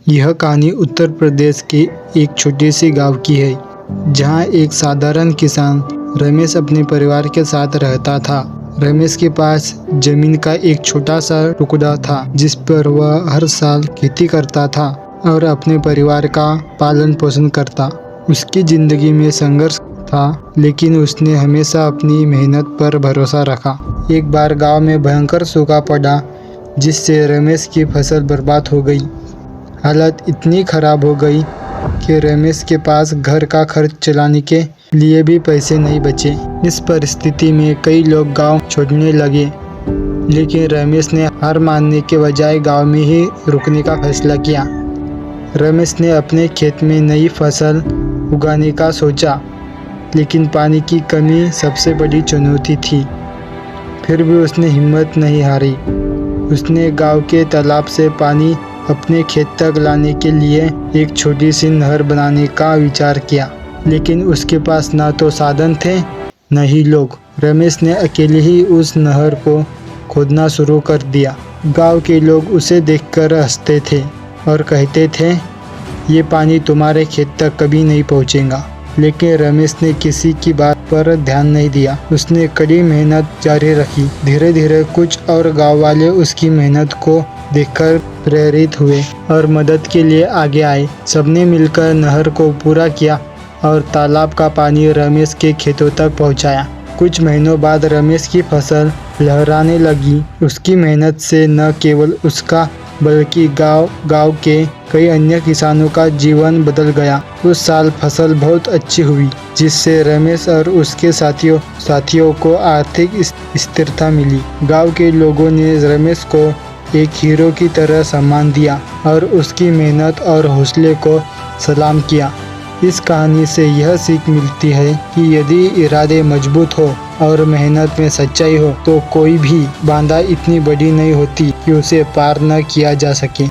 यह कहानी उत्तर प्रदेश के एक छोटे से गांव की है, जहां एक साधारण किसान रमेश अपने परिवार के साथ रहता था। रमेश के पास जमीन का एक छोटा सा टुकड़ा था, जिस पर वह हर साल खेती करता था और अपने परिवार का पालन पोषण करता। उसकी जिंदगी में संघर्ष था, लेकिन उसने हमेशा अपनी मेहनत पर भरोसा रखा। एक बार गांव में भयंकर सूखा पड़ा, जिससे रमेश की फसल बर्बाद हो गई। हालत इतनी खराब हो गई कि रमेश के पास घर का खर्च चलाने के लिए भी पैसे नहीं बचे। इस परिस्थिति में कई लोग गांव छोड़ने लगे, लेकिन रमेश ने हार मानने के बजाय गांव में ही रुकने का फैसला किया। रमेश ने अपने खेत में नई फसल उगाने का सोचा, लेकिन पानी की कमी सबसे बड़ी चुनौती थी। फिर भी उसने हिम्मत नहीं हारी। उसने गांव के तालाब से पानी अपने खेत तक लाने के लिए एक छोटी सी नहर बनाने का विचार किया, लेकिन उसके पास ना तो साधन थे न ही लोग। रमेश ने अकेले ही उस नहर को खोदना शुरू कर दिया। गांव के लोग उसे देखकर हंसते थे और कहते थे, ये पानी तुम्हारे खेत तक कभी नहीं पहुंचेगा। लेकिन रमेश ने किसी की बात पर ध्यान नहीं दिया। उसने कड़ी मेहनत जारी रखी। धीरे धीरे कुछ और गांव वाले उसकी मेहनत को देखकर प्रेरित हुए और मदद के लिए आगे आए। सबने मिलकर नहर को पूरा किया और तालाब का पानी रमेश के खेतों तक पहुंचाया। कुछ महीनों बाद रमेश की फसल लहराने लगी। उसकी मेहनत से न केवल उसका बल्कि गांव के कई अन्य किसानों का जीवन बदल गया। उस साल फसल बहुत अच्छी हुई, जिससे रमेश और उसके साथियों को आर्थिक स्थिरता मिली। गांव के लोगों ने रमेश को एक हीरो की तरह सम्मान दिया और उसकी मेहनत और हौसले को सलाम किया। इस कहानी से यह सीख मिलती है कि यदि इरादे मजबूत हो और मेहनत में सच्चाई हो, तो कोई भी बाधा इतनी बड़ी नहीं होती कि उसे पार न किया जा सके।